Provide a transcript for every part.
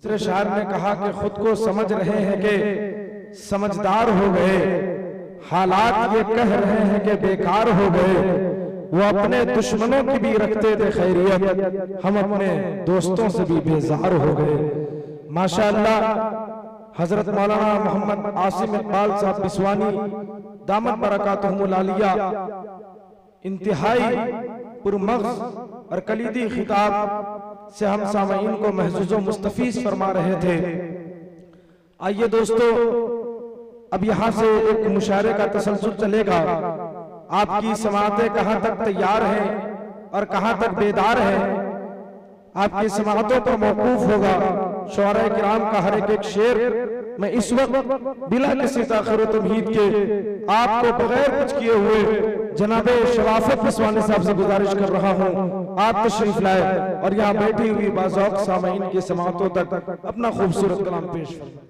दूसरे शायर ने कहा कि खुद को समझ रहे हैं कि समझदार हो गए, हालात ये कह रहे हैं कि बेकार हो गए। वो अपने दुश्मनों की भी रखते थे खैरियत, हम अपने दोस्तों से भी बेजार हो गए। माशाअल्लाह हजरत मौलाना मोहम्मद आसिम इकबाल साहब बिस्वानी दामत बरकातुहुमुल आलिया इंतहाई पुरमग़ज़ और कलीदी खिताब से हम सामईन को महसूस मुस्तफीज फरमा रहे थे। आइए दोस्तों, अब यहाँ से एक मुशायरे का तसलसल चलेगा। आपकी समाअतें कहाँ तक तैयार हैं और कहाँ तक बेदार हैं, आपकी समाअतों पर मौकूफ होगा। शुअरा किराम का हर एक शेर मैं इस वक्त बिला किसी ताख़िर व तमहीद के आपको बगैर कुछ किए हुए जनाबे शराफत बिस्वानी साहब से गुजारिश कर रहा हूँ, आप तशरीफ लाए और यहाँ बैठी हुई बाज़ौक़ सामईन की समाअतों तक अपना खूबसूरत कलाम पेश फरमाएं।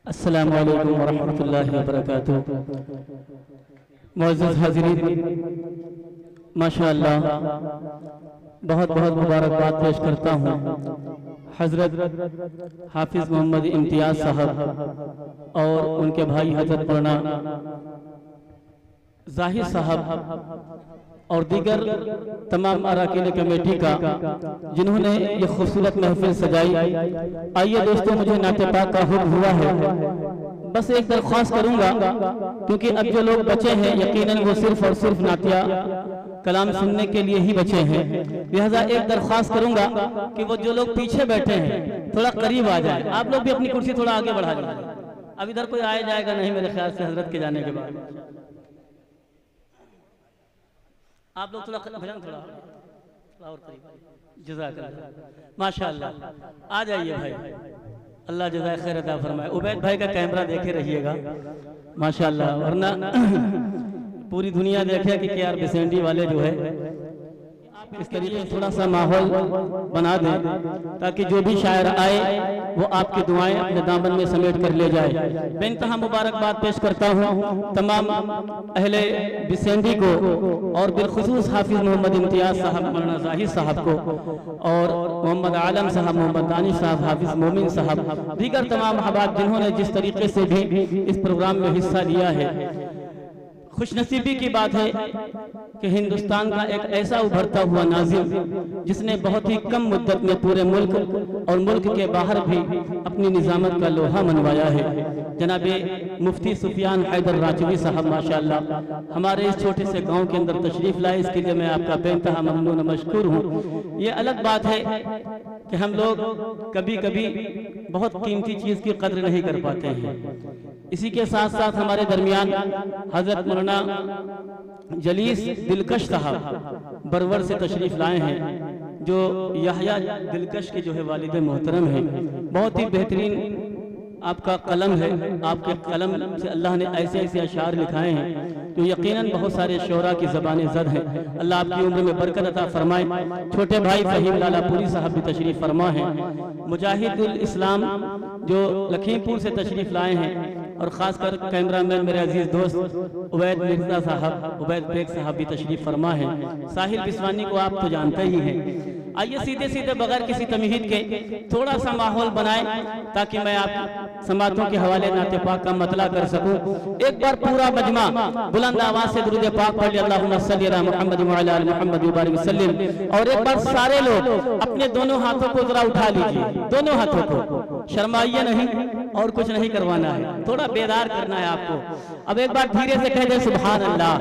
अस्सलामु अलैकुम व रहमतुल्लाहि व बरकातुहू। मुअज़्ज़ज़ हाज़िरीन, माशाअल्लाह बहुत बहुत मुबारकबाद पेश करता हूँ हजरत हाफिज मोहम्मद इम्तियाज साहब और उनके भाई हजरत मौलाना जाहिर साहब और दीगर तमाम अरकान कमेटी का जिन्होंने ये खूबसूरत महफिल सजाई। आइए दोस्तों, मुझे नाते पाक का हुक्म हुआ है, बस एक दरख्वास्त करूंगा क्योंकि अब जो लोग बचे हैं यकीनन वो सिर्फ और सिर्फ नातिया कलाम सुनने के लिए ही बचे हैं। लिहाजा एक दरख्वास्त करूंगा कि वो जो लोग पीछे बैठे हैं थोड़ा करीब आ जाए। आप लोग भी अपनी कुर्सी थोड़ा आगे बढ़ा लीजिए। अब इधर कोई आया जाएगा नहीं मेरे ख्याल से हजरत के जाने के बाद। आप लोग थोड़ा भजन थोड़ा और करीब। जज़ाकल्लाह, माशाअल्लाह। आ जाइए भाई, अल्लाह जज़ाए खैर अता फरमाए। उबैद भाई का कैमरा देखे रहिएगा माशाअल्लाह, वरना पूरी दुनिया देखे कि KR बिसेंडी वाले जो है इस तरीके से थोड़ा सा माहौल बना दें ताकि जो भी शायर आए वो आपकी दुआएं अपने दामन में समेट कर ले जाए। बेनतहा मुबारकबाद पेश करता हूँ तमाम अहले बिसेंडी को और बिलखुसूस हाफिज मोहम्मद इम्तियाज साहब, मौलाना जाहिर साहब को और मोहम्मद आलम साहब, मोहम्मद दानिश साहब, हाफिज मोमिन साहब, दीगर तमाम अहबाब जिन्होंने जिस तरीके से भी इस प्रोग्राम में हिस्सा लिया है। खुशनसीबी की बात है कि हिंदुस्तान का एक ऐसा उभरता हुआ नाज़िम जिसने बहुत ही कम मुद्दत में पूरे मुल्क और मुल्क के बाहर भी अपनी निज़ामत का लोहा मनवाया है। जनाबे मुफ्ती सुफियान हैदर राजवी साहब माशाअल्लाह हमारे इस छोटे से गांव के अंदर तशरीफ लाए, इसके लिए मैं आपका बेइंतहा ममनून मशकूर हूँ। ये अलग बात है कि हम लोग कभी कभी बहुत कीमती चीज़ की कद्र नहीं कर पाते हैं। इसी के साथ साथ हमारे दरमियान हजरत मौलाना जलीस दिलकश साहब बरवर से तशरीफ लाए हैं, जो यहया दिलकश के जो है वालिद मोहतरम हैं। बहुत ही बेहतरीन आपका कलम है, आपके कलम से अल्लाह ने ऐसे ऐसे अशार लिखाए हैं जो यकीनन बहुत सारे शोरा की ज़बानें ज़द हैं। अल्लाह आपकी उम्र में बरकत अता फरमाए। छोटे भाई फहीम लालापुरी साहब भी तशरीफ फरमा हैं। मुजाहिदुल इस्लाम जो लखीमपुर से तशरीफ लाए हैं और ख़ासकर कैमरामैन मेरे अजीज़ दोस्त उबैद मिर्ज़ा साहब, उबैद बेग साहब भी तशरीफ फरमा हैं। साहिल बिस्वानी को आप तो जानते ही हैं। आइए सीधे सीधे बगैर किसी तमहीद के थोड़ा सा माहौल बनाएं ताकि मैं आप समातों के हवाले नाते पाक का मतला कर सकूं। एक बार पूरा मजमा बुलंद आवाज से दुरूद पाक पढ़ लिया, अल्लाहुम्मा सल्ली अला मुहम्मद व अला आलि मुहम्मद व बारिक वसल्लिम। और एक बार सारे लोग अपने दोनों हाथों को जरा उठा लीजिए, दोनों हाथों को, शर्माइए नहीं और कुछ नहीं करवाना है, थोड़ा बेदार करना है आपको। अब एक बार धीरे से कह दे सुभान अल्लाह।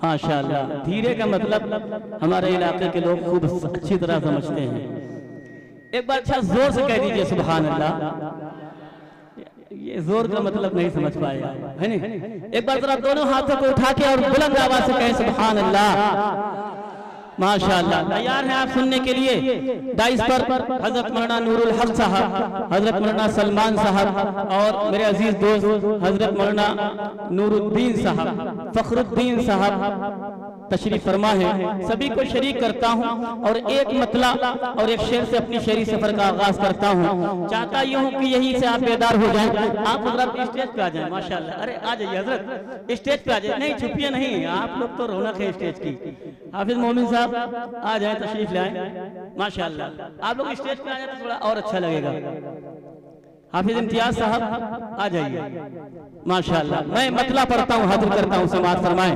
माशाअल्लाह, धीरे का मतलब हमारे इलाके के लोग खूब अच्छी तरह समझते हैं। एक बार अच्छा जोर से कह दीजिए सुभान अल्लाह। ये जोर का मतलब नहीं समझ पाएगा, है नहीं? एक बार जरा दोनों हाथों को उठा के और बुलंद आवाज से कहें सुभान अल्लाह। माशाअल्लाह, तैयार हैं आप सुनने के लिए? डाइस पर हजरत मौलाना नूरुल हक साहब, हजरत मौलाना सलमान साहब और मेरे अजीज दोस्त हजरत मौलाना नूरुद्दीन साहब, फखरुद्दीन साहब तशरीफ फरमा है। सभी को शरीक करता हूँ और एक मतला और एक शेर से अपनी शेरी सफर का आगाज करता हूँ। चाहता ये हूँ कि यहीं से आप बेदार हो जाएं। आप हजरत स्टेज पे आ जाएं। माशाअल्लाह, अरे आ जाइए हजरत, स्टेज पे आ जाए। नहीं छुपिए नहीं, आप लोग तो रौनक है स्टेज की। हाफिज मोमिन साहब आ जाए, तशरीफ लाएं। माशाअल्लाह। आप लोग स्टेज पे आ जाए तो थोड़ा और अच्छा लगेगा। हाफिज इम्तियाज साहब आ जाइए। माशाअल्लाह। मैं मतला पढ़ता हूँ, हाजिर करता हूँ, समाअत फरमाएं।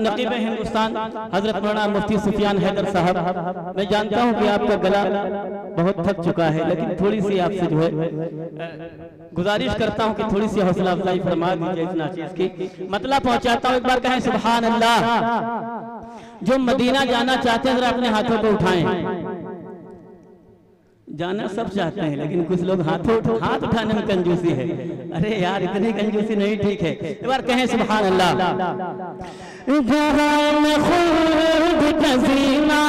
नकीब हिंदुस्तान हजरत मौलाना मुफ्ती सुफियान हैदर साहब, मैं जानता हूँ कि आपका गला बहुत थक चुका है, लेकिन थोड़ी सी आपसे जो है गुजारिश करता हूँ कि थोड़ी सी हौसला अफजाई फरमा दीजिए इस नाचीज की। मतला पहुँचाता हूँ, एक बार कहें सुभान अल्लाह। जो मदीना जाना चाहते हैं जरा अपने हाथों पे उठाएं। जाना सब चाहते हैं, लेकिन कुछ लोग हाथ उठाने में कंजूसी है। अरे यार इतनी कंजूसी नहीं ठीक है। एक बार कहें सुभान अल्लाह। जहां में खुद का जीना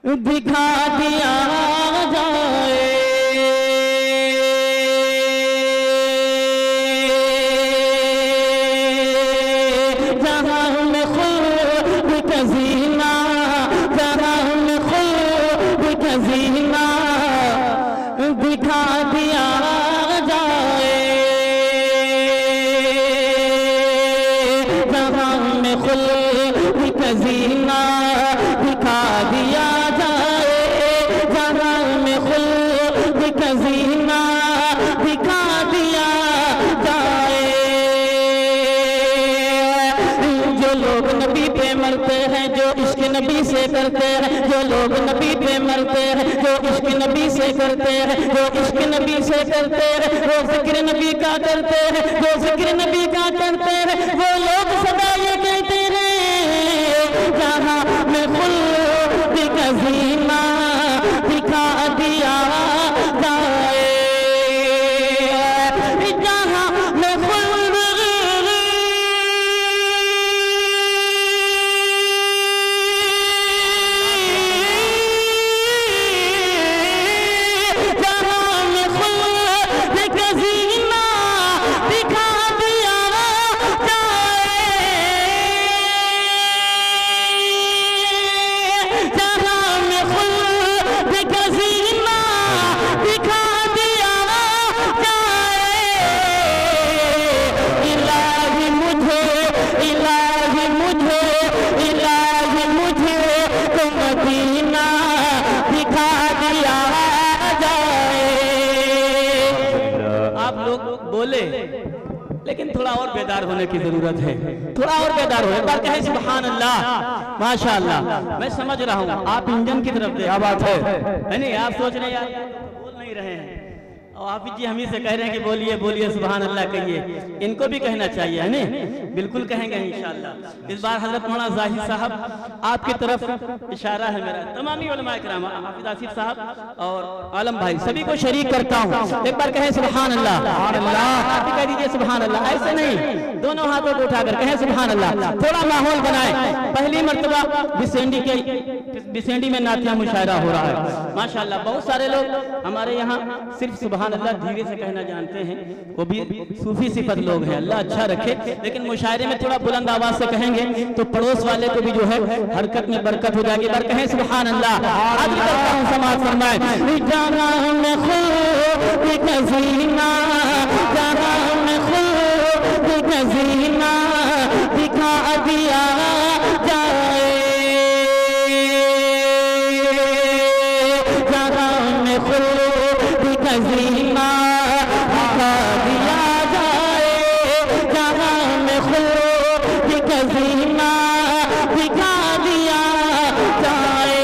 दिखा दिया जाए, जहां में खुद का जीना जीना दिखा दिया जाए, जहां में खुद का जीना दिखा दिया जाए, जहां में खुद का जीना दिखा दिया जाए। जो लोग नबी पे मरते हैं, जो इश्क नबी से करते हैं, जो लोग नबी पे मरते हैं, जो इश्क नबी से करते हैं, जो इश्क नबी से करते हैं, वो जिक्र नबी का करते हैं, जो जिक्र नबी का करते हैं, वो लोग सदा ये कहते हैं जहां में खुद का जीना दिखा दिया जाए, जहां में खुद लेकिन थोड़ा और बेदार होने की जरूरत है, थोड़ा और बेदार हो। एक बार कहें सुभान अल्लाह। माशाअल्लाह। मैं समझ रहा हूँ आप इंजन की तरफ, क्या बात है नहीं? आप सोच रहे हैं यार बोल नहीं रहे हैं, और हाफिज जी हम ही से कह रहे हैं कि बोलिए बोलिए सुभान अल्लाह कहिए। इनको भी कहना चाहिए है नहीं? बिल्कुल कहेंगे इंशाअल्लाह। इस बार हजरत मौलाना जाहिद साहब आपकी तरफ इशारा है मेरा, तमामी उलमा इकराम, हाफिज आसिफ साहब और आलम भाई सभी को शरीक करता हूँ। एक बार कहें सुभान अल्लाह। आप भी कह दीजिए सुभान अल्लाह, ऐसे नहीं, दोनों हाथों को उठाकर कहें सुभान अल्लाह। थोड़ा माहौल बनाए। पहली मर्तबा बिसेंडी में नातिया मुशायरा हो रहा है माशाअल्लाह। बहुत सारे लोग हमारे यहाँ सिर्फ सुभान अल्लाह धीरे से कहना जानते हैं, वो भी सूफी सिफत लोग हैं, अल्लाह अच्छा रखे। लेकिन मुशायरे में थोड़ा बुलंद आवाज से कहेंगे तो पड़ोस वाले को भी जो है हरकत में बरकत हो जाएगी। बार कहें सुभान अल्लाह। आज करता हूँ समाज फरमाए, जहां में खुद का जीना, जहां में खुद का जीना दिखा दिया जाए, जहां में खुद का जीना दिखा दिया जाए, जहां में खुद का जीना दिखा दिया जाए।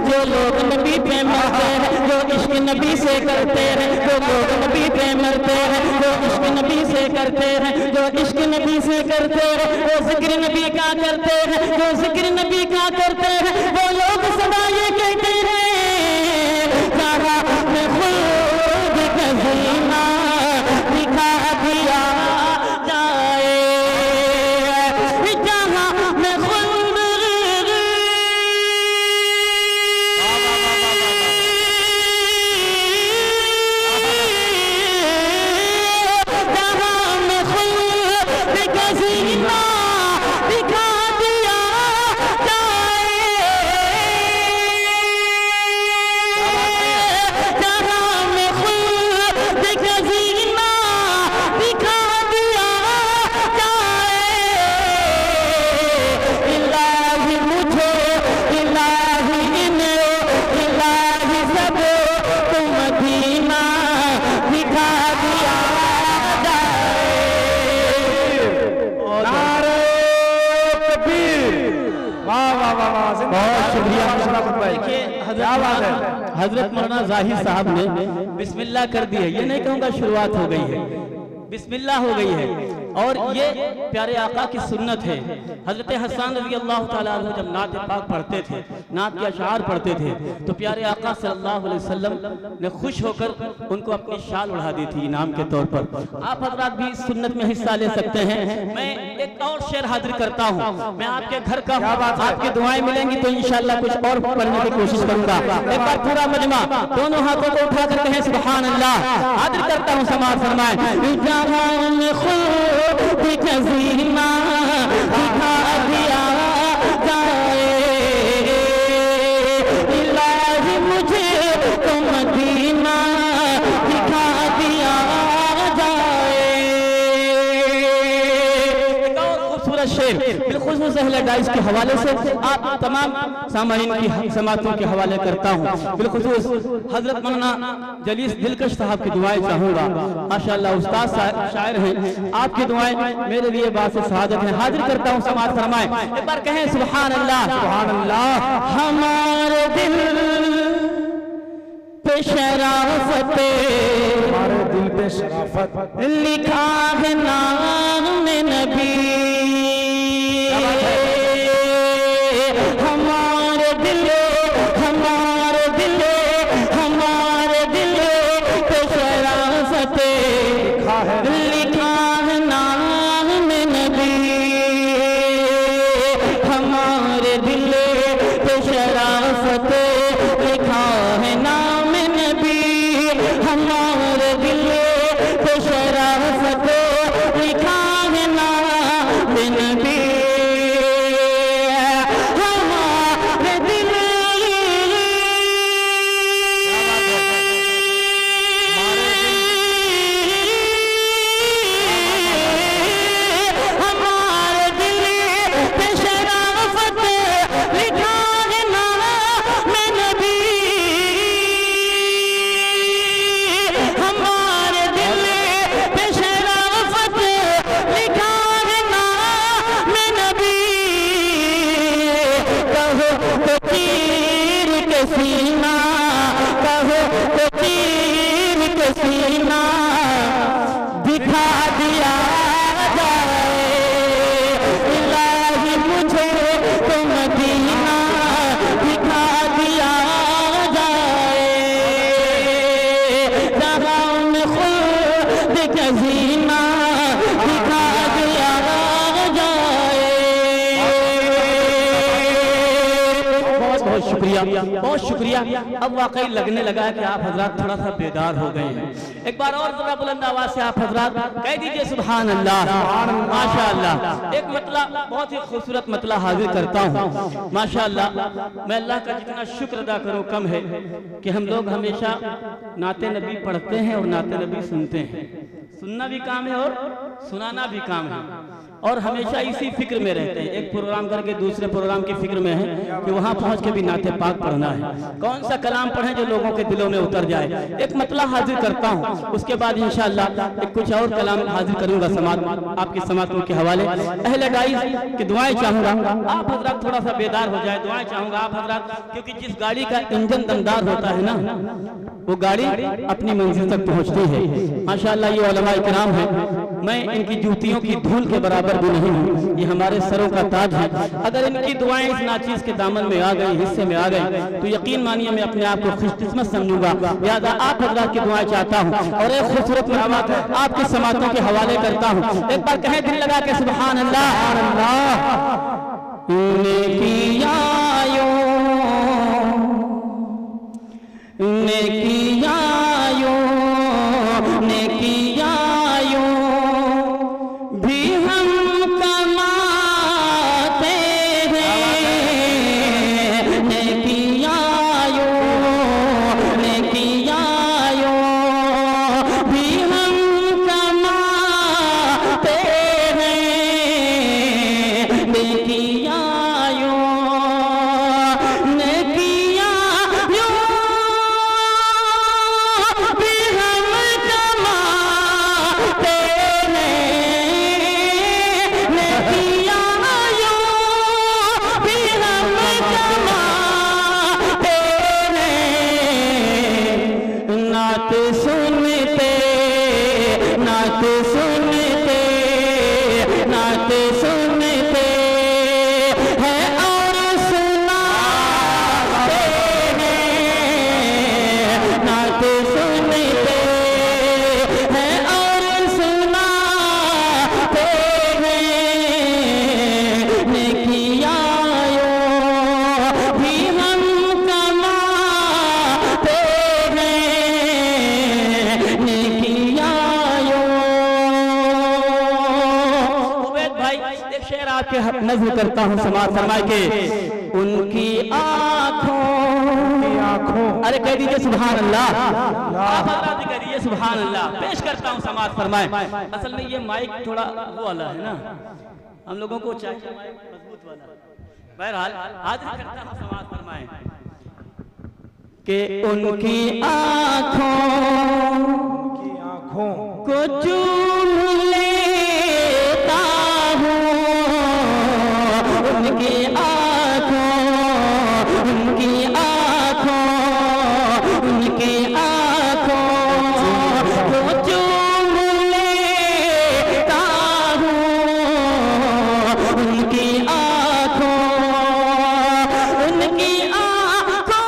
जो लोग नबी पे मरते हैं, जो इश्क नबी से करते हैं, जो लोग नबी पे मरते हैं, जो इश्क नबी से करते हैं, जो इश्क नबी से करते हैं, वो जिक्र नबी का करते हैं, जो जिक्र नबी का करते हैं, वो लोग सदा ये कहते हैं जहां में खुद का जीना दिखा दिया जाए, जहां में खुद का जीना दिखा दिया जाए। वाह वाह, बहुत शुक्रिया। भाई, क्या बात है। हजरत मौलाना जाहिर साहब ने बिस्मिल्लाह कर दी है, ये नहीं कहूँगा शुरुआत हो गई है, बिस्मिल्लाह हो गई है। और ये प्यारे आका की सुन्नत है। हजरत हसन रज़ी अल्लाह ताला अन्हु जब नात पाक पढ़ते थे, नात के अशआर पढ़ते थे, तो प्यारे आका सल्लल्लाहु अलैहि वसल्लम ने खुश होकर उनको अपनी शाल उड़ा दी थी इनाम के तौर पर। आप हजरात भी इस सुन्नत में हिस्सा ले सकते हैं। मैं एक और शेर हाजिर करता हूँ, मैं आपके घर का हूँ, आपकी दुआएं मिलेंगी तो इंशाअल्लाह कुछ और पढ़ने की कोशिश करूंगा। एक बार पूरा मजमा दोनों हाथों को उठा कर कहें सुभान अल्लाह। हाजिर करता हूँ, समाज फरमाए। दिखा दिया जाए इलाही मुझे तो मदीना दिखा दिया जाए। एक और खूबसूरत शेर बिलखुसूस अहले डाइस के हवाले से आप तमाम सामाईन की समातों के हवाले करता हूँ। बिलखुसूस हजरत मौलाना जलीस दिलकश साहब की दुआएं चाहूंगा। माशाअल्लाह उस्ताद शायर हैं, आपकी दुआएं मेरे लिए बात सआदत है। हाजिर करता हूँ, समाज फरमाए। एक बार कहें सुभान अल्लाह। सुभान अल्लाह। हमारे दिल पे शराफत, हमारे दिल पे शराफत लिखा है नाम नबी। हमारे दिल पे शराफत लिखा है नाम नबी। हमारे दिल पे शराफत लिखा है नाम नबी। हमारे दिल पे शराफत लिखा है नाम नबी। बहुत शुक्रिया। अब वाकई लगने लगा कि आप हजरात थोड़ा सा बेदार हो गए हैं। एक बार और जरा बुलंद आवाज से आप हजरात कह दीजिए सुभान अल्लाह। माशाअल्लाह। एक मतला बहुत ही खूबसूरत मतला हाजिर करता हूँ। माशाअल्लाह, मैं अल्लाह का जितना शुक्र अदा करूँ कम है कि हम लोग हमेशा नाते नबी पढ़ते हैं और नाते नबी सुनते हैं। सुनना भी काम है और सुनाना भी काम है, और हमेशा इसी फिक्र में रहते हैं। एक प्रोग्राम करके दूसरे प्रोग्राम की फिक्र में है कि वहां पहुंच के भी नाते पाक पढ़ना है। कौन सा कलाम पढ़ें जो लोगों के दिलों में उतर जाए। एक मतला हाजिर करता हूं, उसके बाद इंशाअल्लाह एक कुछ और कलाम हाजिर करूंगा समाज आपकी समातों के हवाले। अहले डाइस की दुआएं चाहूंगा, आप हजरात थोड़ा सा बेदार हो जाए। दुआएं चाहूंगा आप हजरात, क्योंकि जिस गाड़ी का इंजन दमदार होता है ना, वो गाड़ी अपनी मंजिल तक पहुंचती है। माशाअल्लाह ये उलमा इकराम है, मैं इनकी जूतियों की धूल के बराबर भी नहीं हूँ, ये हमारे सरों का ताज है। अगर इनकी दुआएं इस नाचीज के दामन में आ गई, हिस्से में आ गई, तो यकीन मानिए मैं अपने आप को खुशकिस्मत समझूंगा। लिहाजा आप हजरात की दुआएं चाहता हूँ और एक खूबसूरत मकामात आपकी समातों के हवाले करता हूँ। एक बार कहें दिल लगा के सुभान अल्लाह। नज़्म करता हूँ समाज फरमाए के उनकी आँखों, अरे कह दीजिए सुभान अल्लाह, आप हजरात कह दीजिए सुभान अल्लाह। पेश करता हूँ समाज फरमाए। असल में ये माइक थोड़ा वो वाला है ना, हम लोगों को चाहिए माइक मजबूत वाला। बहरहाल हाजिर करता हूँ समाज फरमाए कि उनकी आँखों को चूम लेता हूँ, उनकी आँखों, उनकी आँखों, उनकी आँखों को चूम लेता हूँ, उनकी आँखों, उनकी आँखों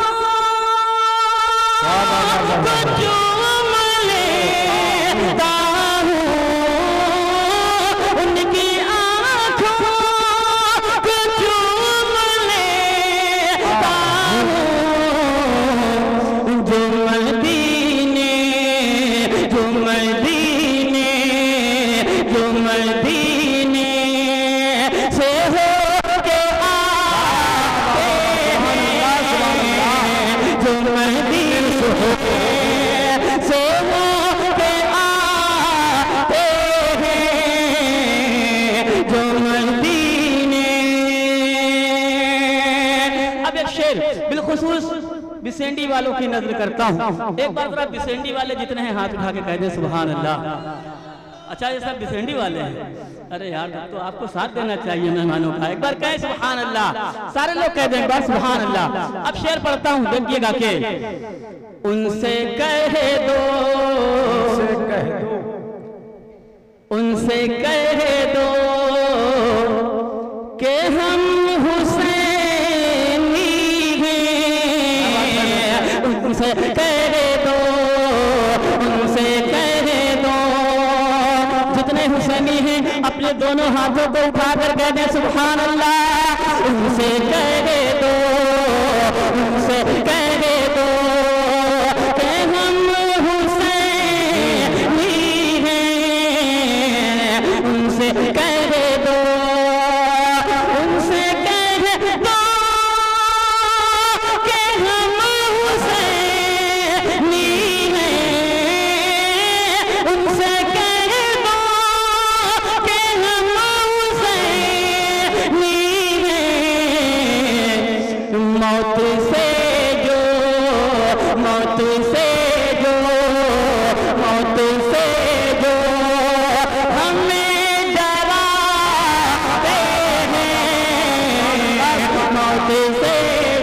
को चूम लेता हूँ, उनकी आँखों को चूम लेता हूँ। जो मदीने, जो मदीने, जो मदीने से होके आते हैं, जो मदीने से होके आते हैं, जो मदीने। अब एक शेर बिलखुसूस बिसेंडी वालों की नजर करता हूँ। एक बार जरा बिसेंडी वाले जितने हैं हाथ उठा के कह दें सुभान अल्लाह। अच्छा ये सब बिसेंडी वाले हैं, अरे यार तो आपको साथ देना चाहिए मेहमानों का। एक बार कहे सुभान अल्लाह, सारे लोग कह दें एक बार सुभान अल्लाह। अब शेर पढ़ता हूँ, देखिएगा के उनसे कह दो, उनसे कह दो कि हम हुसैनी हैं, उनसे कह दो, उनसे कह दो, जितने हुसैनी हैं अपने दोनों हाथों को उठा कर कह दें सुभान अल्लाह। उनसे कह दो, उनसे कह दो कि हम हुसैनी हैं, उनसे कह दो, उनसे कह दो कि हम हुसैनी हैं, उनसे कह दो कि हम हुसैनी हैं। मौत से जो, मौत से जो, मौत से जो हमें डराते हैं, मौत से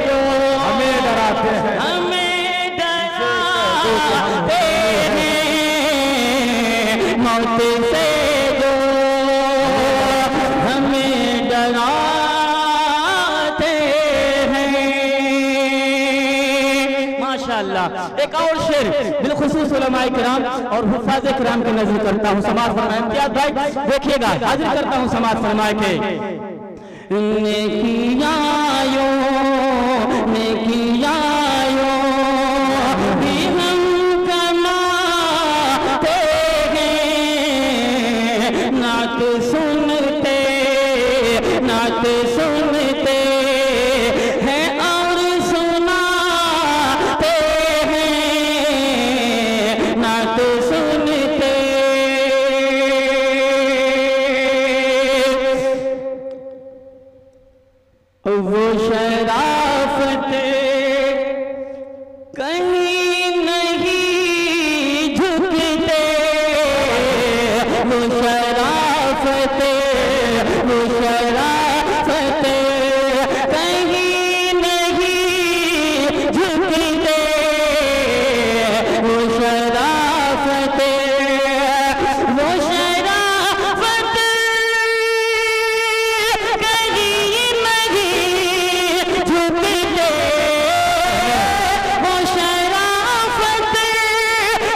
जो हमें डराते हैं, हमें डराते हैं, मौत से जो हमें डराते हैं। माशाअल्लाह। एक और शेर बिलखुसूस उलमाए किराम और हुफ़ाज़े किराम की नज़र करता हूँ समाज फरमाए। इम्तियाज़ भाई देखिएगा, हाजिर करता हूँ समाज फरमाए के नेकियायो, नेकियायो भी हम कमाते हैं, नात सुनते, नात सुनते हैं और सुनाते हैं, नात सुनते। वो शराफत कहीं नहीं झुकते, वो शराफत, वो शराफत कहीं नहीं झुकते, वो शराफत, वो शराफत कहीं नहीं झुकते, वो शराफत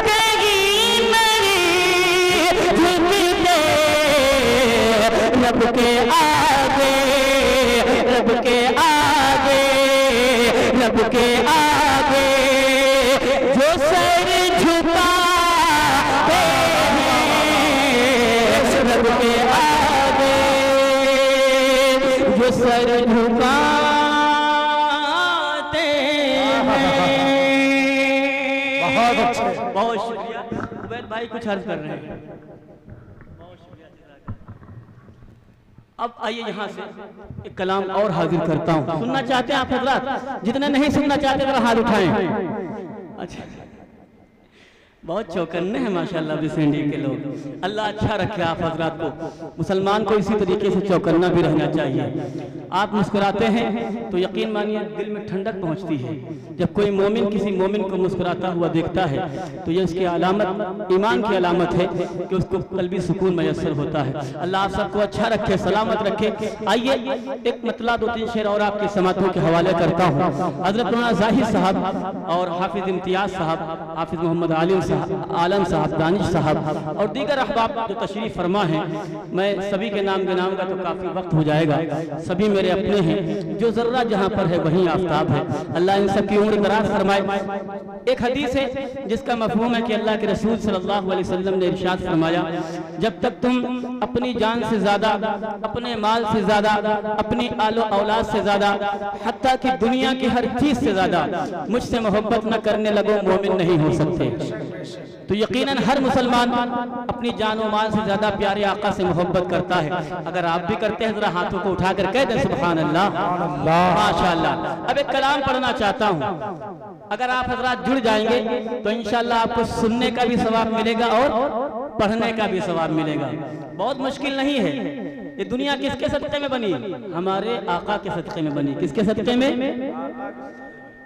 कहीं नहीं झुकते। रब के आगे, रब के आगे, रब के आगे जो सर झुकाते हैं, रब के आगे बहुत अच्छे। बहुत शुक्रिया। उबैद भाई कुछ अर्ज कर रहे हैं। बहुत शुक्रिया। अब आइए यहाँ से एक कलाम और हाजिर करता हूँ। सुनना चाहते हैं आप हजरात? जितने नहीं सुनना चाहते जरा हाथ उठाएं। अच्छा, बहुत चौकन्ने हैं माशाल्लाह बिसेंडी के लोग। अल्लाह अच्छा रखे आप हजरात को। मुसलमान को इसी तरीके से चौकन्ना भी रहना चाहिए। आप मुस्कुराते हैं तो यकीन मानिए दिल में ठंडक पहुंचती है। जब कोई मोमिन किसी मोमिन को मुस्कुराता हुआ देखता है तो ये उसकी अलामत, ईमान की अलामत है कि उसको कल्बी सुकून मैसर होता है। अल्लाह आप सबको अच्छा रखे, सलामत रखे। आइए एक मतला 2-3 शेर और आपके समातों के हवाले करता हूँ। हजरत मौलाना जाहिद साहब और हाफिज इम्तियाज साहब, हाफिज मोहम्मद आलम साहब, दानिश साहब और दीगर अहबाब जो तशरीफ फरमा हैं, मैं सभी के नाम गिनाऊंगा तो काफ़ी वक्त हो जाएगा। सभी मेरे अपने हैं, जो जर्रा जहाँ पर है वहीं आफ्ताब है। अल्लाह इन सब की उम्र दराज फरमाए। एक हदीस है जिसका मफहूम है कि अल्लाह के रसूल सल्लल्लाहु अलैहि वसल्लम ने इरशाद फरमाया, जब तक तुम अपनी जान से ज्यादा, अपने माल से ज्यादा, अपनी आलो औलाद से ज्यादा, हत्ता कि दुनिया की हर चीज से ज्यादा मुझसे मोहब्बत न करने लगो, मोमिन नहीं हो सकते। तो यकीनन हर मुसलमान अपनी जान और माल से ज्यादा प्यारे आका से मोहब्बत करता है। अगर आप भी करते हैं जरा हाथों को उठाकर कह दें सुभान अल्लाह, माशाअल्लाह। अब एक कलाम पढ़ना चाहता हूँ। अगर आप हजरात जुड़ जाएंगे तो इंशाअल्लाह आपको सुनने का भी सवाब मिलेगा और पढ़ने का भी सवाब मिलेगा। बहुत मुश्किल नहीं है। ये दुनिया किसके सदक़े में बनी? हमारे आका के सदक़े में बनी। किसके सदक़े में?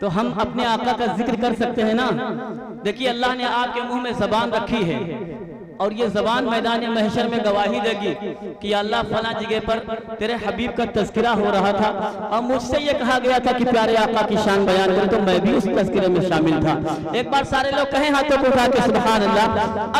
तो हम अपने आका का जिक्र कर सकते हैं ना। देखिए अल्लाह ने आपके मुंह में ज़बान रखी है और ये ज़बान मैदान महशर में गवाही देगी कि अल्लाह फला जगह पर तेरे हबीब का तज़किरा हो रहा था और मुझसे ये कहा गया था कि प्यारे आका की शान बयान करें, तो मैं भी उस तज़किरे में शामिल था। एक बार सारे लोग कहें हाथों को उठा के सुभान अल्लाह।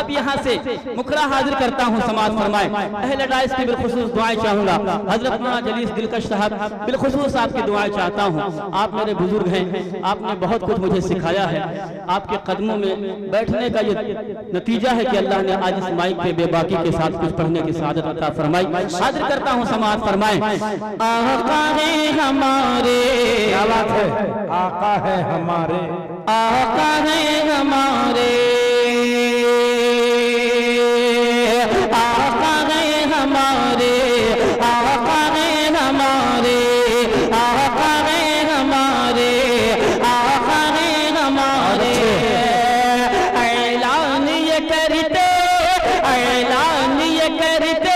अब यहाँ से मुखरा हाजिर करता हूँ, समाज फरमाए। अहले डाइस की बिलखुसूस दुआएं चाहूँगा। हजरत मौलाना जलीस दिलकश साहब बिलखुसूस आपकी दुआएं चाहता हूँ। आप मेरे बुजुर्ग हैं, आपने बहुत कुछ मुझे सिखाया है। आपके कदमों में बैठने का ये नतीजा है कि अल्लाह ने आज इस माइक पे बेबाकी के साथ कुछ पढ़ने की सादत अता फरमाई। हाजिर करता हूँ, समाज फरमाए। आका है हमारे, क्या बात है, आका है हमारे, आका है हमारे, आका है हमारे, आका है हमारे, आका है हमारे, आका है हमारे। ऐलान ये करते, ऐलान ये करते,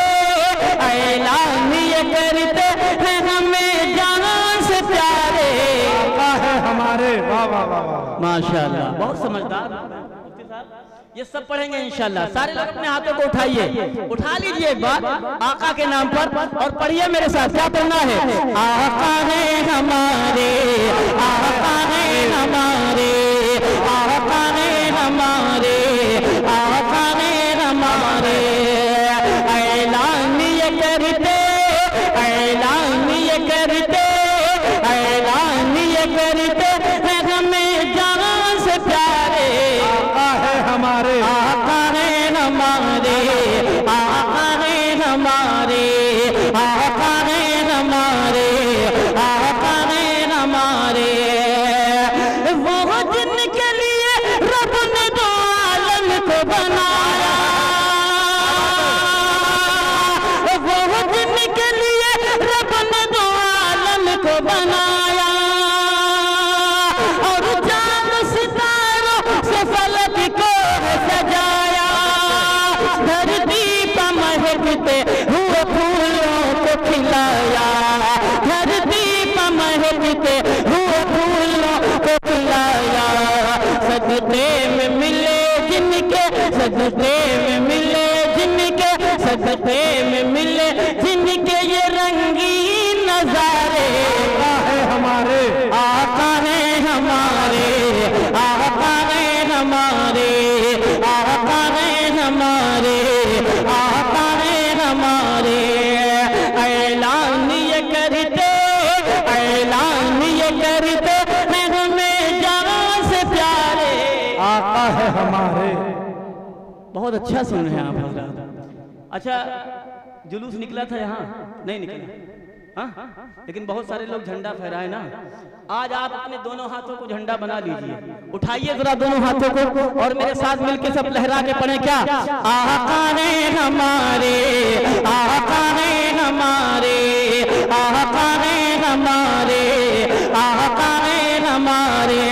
ऐलान ये करते हैं हमें जान से प्यारे, आका है हमारे। वाह वाह वाह वाह, माशाअल्लाह। बहुत समझदार। ये सब पढ़ेंगे इंशाल्लाह। सारे लोग अपने हाथों को उठाइए, उठा लीजिए एक बार आका के नाम पर और पढ़िए मेरे साथ। क्या पढ़ना है? आका है हमारे, आका है हमारे, आका है हमारे, आका है हमारे। ऐलान ये करते, ऐलान ये करते, ऐलान ये करते हैं हमें जान से प्यारे, आका है हमारे, आका है हमारे, आका है हमारे, आका है हमारे, आका है हमारे। वो जिनके लिए रब ने दो आलम को बनाया, वो जिनके लिए रब ने दो आलम को बनाया और चांद सितारों से फलक को सजाया, धरती पर महकते हुए फूलों को खिलाया, धरती पर महकते हुए फूलों को खिलाया। सजदे में मिले जिनके, सजदे में मिले जिनके, सजदे में मिले जिनके ये रंगीन नजारे, आका है हमारे, आका है हमारे, आका है हमारे, आका है हमारे, आका है हमारे। ऐलान ये करते, ऐलान ये करते मैं हमें जान से प्यारे, आका है हमारे। बहुत अच्छा सुन रहे हैं आप हजरात। अच्छा जुलूस निकला था यहाँ? नहीं निकला? हाँ, लेकिन बहुत सारे लोग झंडा फहराए ना। आज आप अपने दोनों हाथों को झंडा बना लीजिए, उठाइए जरा दोनों हाथों को और मेरे साथ मिलके सब लहरा के पढ़े क्या? आका ने हमारे, आका ने हमारे, आका ने हमारे, आका ने हमारे,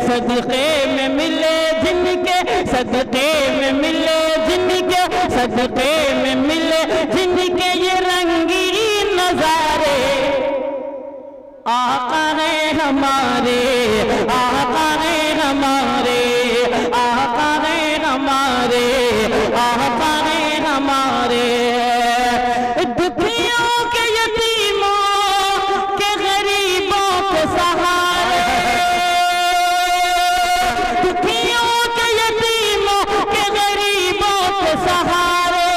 सदके में मिले जिनके, सदके में मिले जिनके, सदके में मिले जिनके ये रंगीन नजारे, आका ने हमारे, आका ने हमारे, आका ने हमारे, आका ने हमारे, दुखियों के यतीमों के गरीबों के सहारे, दुखियों के यतीमों के गरीबों के सहारे,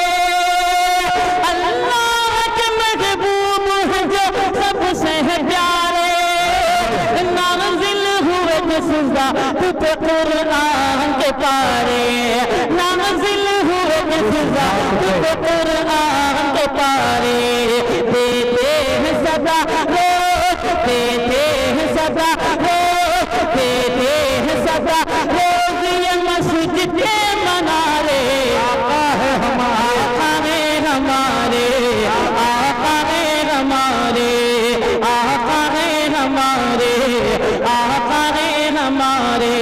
अल्लाह के महबूब हैं जो सबसे है प्यारे, नाज़िल हुए जिसदा तुझ कुरान के पारे, नाज़िल हुए जिसदा तुझ कुरान के पारे, देते हैं सदा हो, देते हैं सदा हो, देते हैं सदा रोज़ ये मस्जिद के मनारे, आका है हमारे, आका ने हमारे, आका ने हमारे, आका ने हमारे, आका ने हमारे,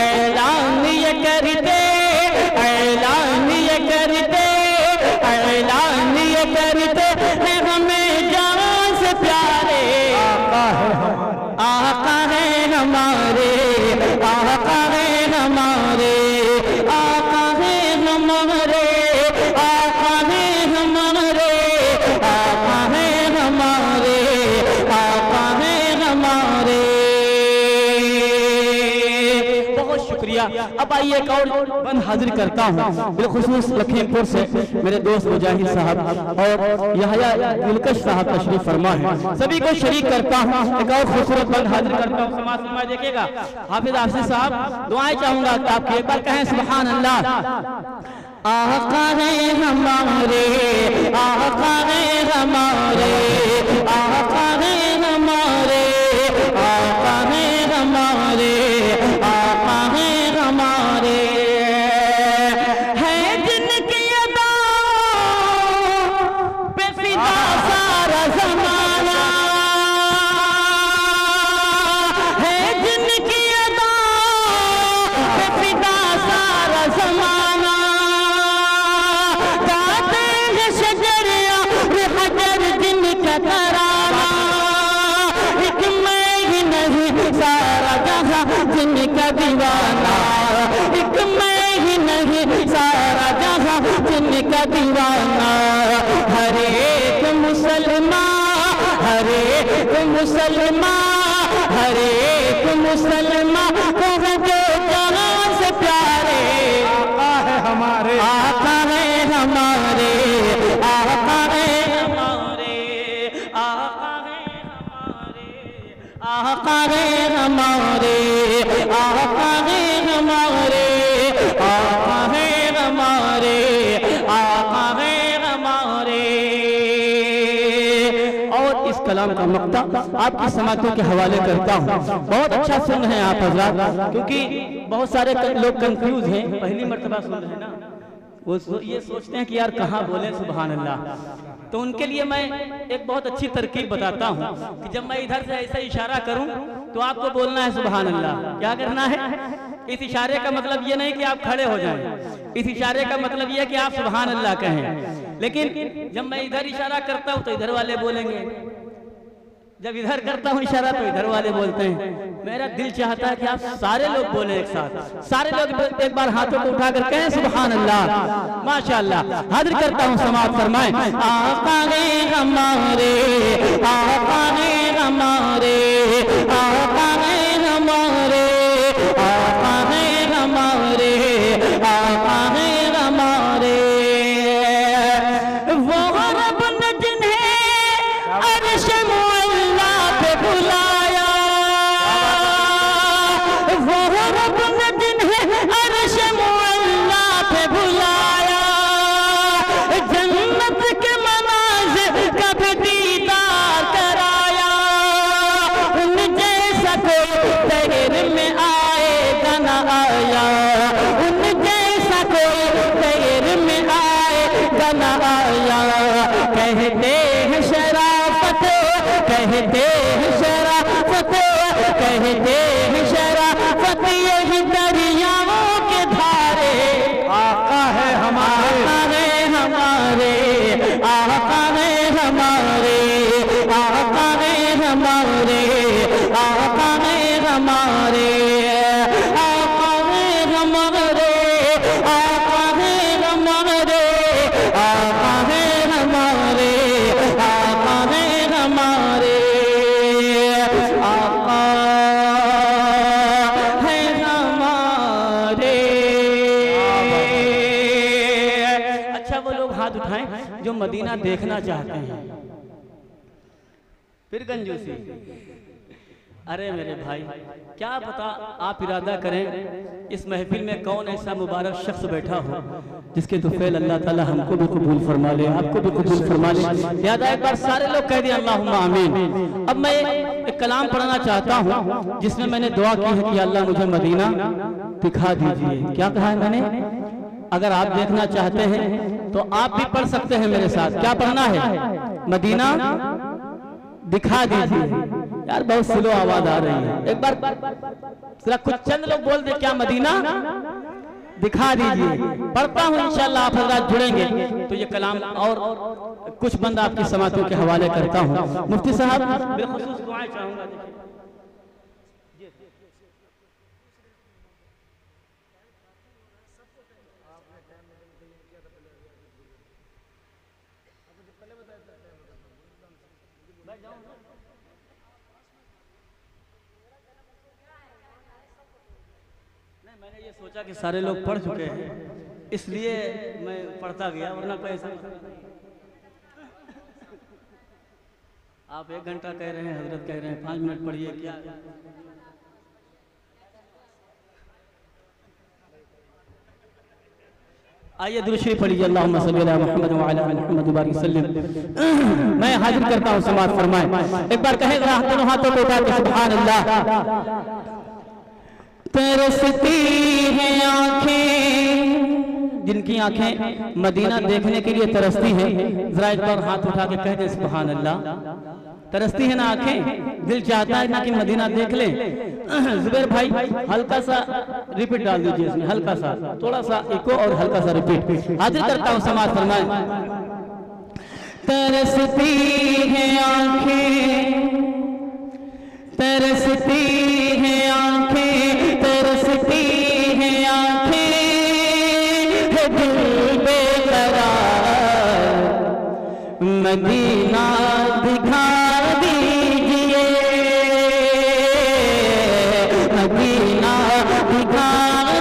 ऐलान ये करते, ऐलान ये करते, ऐलान ये करते हैं हमें जान से प्यारे, आका है हमारे, आका है हमारे, आका है हमारे, आका है हमारे, आका है हमारे, आका है हमारे। बहुत शुक्रिया। अब आइए एक और बंद हाजिर करता हूँ, बिलखुसूस लखीमपुर से मेरे दोस्त मुजाहिद साहब और यहया दिलकश साहब तशरीफ फरमा है, सभी को शरीक करता हूँ। एक और खूबसूरत बंद हाजिर करता हूँ, समाज समाज देखिएगा। हाफिज आसिफ साहब दुआएं चाहूंगा कि आपकी एक बार कहें सुभान अल्लाह। आका है हमारे, आका है हमारे, आका है हमारे, आका है हमारे, आका है हमारे, है जिनकी अदा पे फिदा सारा ज़माना, है जिनकी अदा पे फिदा सारा ज़माना, गाते हैं शजरिया हजर जिनका तराना, एक मैं ही नहीं सारा जहां जिनका दीवाना, एक मैं ही नहीं सारा जहां जिनका दीवाना, हर एक मुसलमान, हर एक मुसलमान, हर एक मुसलमान को है जो जान से प्यारे, आका है हमारे, आका है हमारे, आका है हमारे, आका है हमारे, आका है हमारे, आका है हमारे, आका है हमारे, आका है हमारे। और इस कलाम का मक्ता आपकी समातों के हवाले करता हूँ। बहुत अच्छा सुन रहे हैं आप हजरात, क्योंकि बहुत सारे लोग कंफ्यूज हैं, पहली मर्तबा सुन रहे हैं ना, वो ये सोचते हैं कि यार कहाँ बोले सुभान अल्लाह। तो उनके लिए मैं एक बहुत अच्छी तरकीब बताता हूँ कि जब मैं इधर से ऐसा इशारा करूँ तो आपको बोलना है सुभान अल्लाह। क्या करना है? इस इशारे का मतलब ये नहीं कि आप खड़े हो जाएं, इस इशारे का मतलब ये कि आप सुभान अल्लाह कहें। लेकिन जब मैं इधर इशारा करता हूँ तो इधर वाले बोलेंगे, जब इधर करता हूँ इशारा तो इधर वाले बोलते हैं। मेरा दिल चाहता है कि आप सारे लोग बोले एक साथ, सारे लोग एक बार हाथों को उठाकर कहें सुभान अल्लाह। माशाअल्लाह। हाजिर करता हूँ, समाअत फरमाएं। आका ने हमारे, आका ने हमारे, आका ने हमारे, आका ने हमारे, आका ने हमारे, वो रब ने जिन्हें अर्श मुअल्ला पे बुलाया, वो रब ने जिन्हें अर्श मुअल्ला पे बुलाया, जन्नत के मनाज़िर कभी हमारे, आका है हमारे, आका है हमारे, आका है हमारे, आका है हमारे, आका है हमारे। अच्छा वो लोग हाथ उठाएं जो मदीना देखना चाहते हैं। फिर कंजूसी, अरे मेरे भाई क्या पता आप इरादा करें इस महफिल में कौन ऐसा मुबारक शख्स बैठा हो जिसके दुफैल अल्लाह ताला हमको भी कबूल फरमा ले, आपको भी कबूल फरमा ले। याद एक बार सारे लोग कह दिए अल्लाहुम्मा आमीन। अब मैं एक कलाम पढ़ना चाहता हूँ जिसमें मैंने दुआ की है कि अल्लाह मुझे मदीना दिखा दीजिए। क्या कहा है मैंने? अगर आप देखना चाहते हैं तो आप भी पढ़ सकते हैं मेरे साथ। क्या पढ़ना है? मदीना दिखा दीजिए। यार बहुत स्लो आवाज आ रही है, एक बार जरा कुछ चंद लोग बोल दे क्या मदीना दिखा दीजिए। पढ़ता हूँ इंशाल्लाह आप हज़रात जुड़ेंगे तो ये कलाम और कुछ बंद आपकी समातों के हवाले करता हूँ। मुफ्ती साहब बिलखुसूस दुआएं चाहूंगा। मैंने ये सोचा कि सारे लोग पढ़ चुके हैं इसलिए मैं पढ़ता गया, वरना कोई ऐसा आप 1 घंटा कह रहे हैं, हजरत कह रहे हैं 5 मिनट पढ़िए। क्या आइए दुरूद शरीफ पढ़िए। अल्लाहुम्मा सल्ली अला मुहम्मद व अला मुहम्मद व बारिक सल्लम। मैं हाजिर करता हूँ समाअत फरमाए। एक बार कहे दोनों हाथों को उठा के सुभान अल्लाह। तरसती हैं आंखें, जिनकी आंखें मदीना देखने के लिए तरसती हैं, जरा एक बार हाथ उठा के कह दे सुभान अल्लाह। तरसती है ना आंखें, दिल चाहता है ना कि मदीना देख ले। जुबैर भाई हल्का सा रिपीट डाल दीजिए इसमें, हल्का सा, थोड़ा सा इको और हल्का सा रिपीट। हाजिर करता हूँ समाअत फरमाए। तरसती हैं आंखें, तरसती हैं आंखें, तरसती हैं आंखें, है दिल बेकरार, मदीना दिखा दीजिए, मदीना दिखा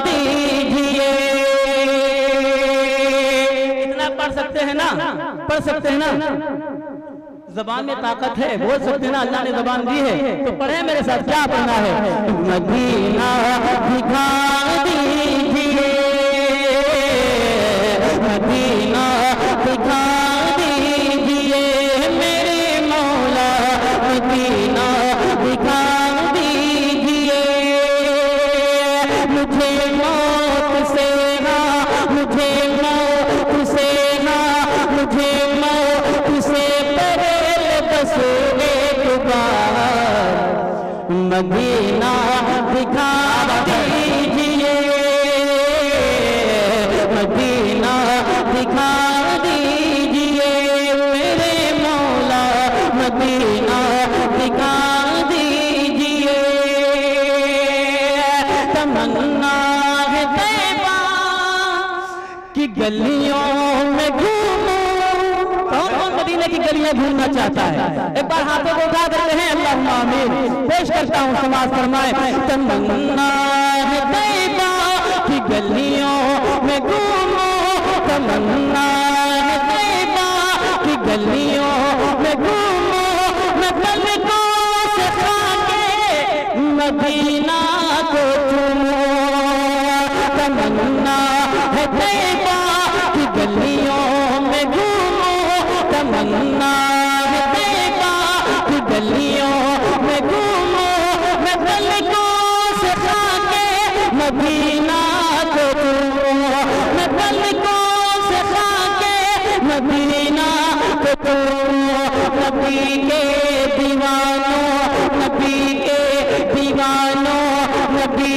दीजिए। इतना पढ़ सकते हैं ना? पढ़ सकते हैं ना? जबान में ताकत है, बोल सकते हैं ना? अल्लाह ने जबान दी है तो पढ़े मेरे साथ। क्या पढ़ना है? मदीना दिखा दीजिए, मदीना दिखा दीजिए, मेरे मौला मदीना दिखा दीजिए। मुझे मौत से ना, मुझे मौत से ना, मुझे मौत से मदीना दिखा दीजिए, मदीना दिखा दीजिए, मेरे मौला मदीना दिखा दीजिए। तमन्ना है तैबा की गलियों में घूमूं। कौन कौन मदीने की गलियां घूमना चाहता है? एक बार हाथों को उठा देते हैं अल्लाहुम्मा आमीन। पेश करता हूँ समाअत फरमाए। तमन्ना है तैबा की गलियों में घूमूं, तमन्ना है तैबा की गलियों में घूमूं, मैं पलकों से खाके मदीना को चूमूं। तमन्ना है तैबा की गलियों में घूमूं, तमन्ना है तैबा की गलियों में घूमूं, मैं पलकों से खाके मदीना को चूमूं, मैं पलकों से खाके मदीना को चूमूं। नबी के दीवानों, नबी के दीवानों, नबी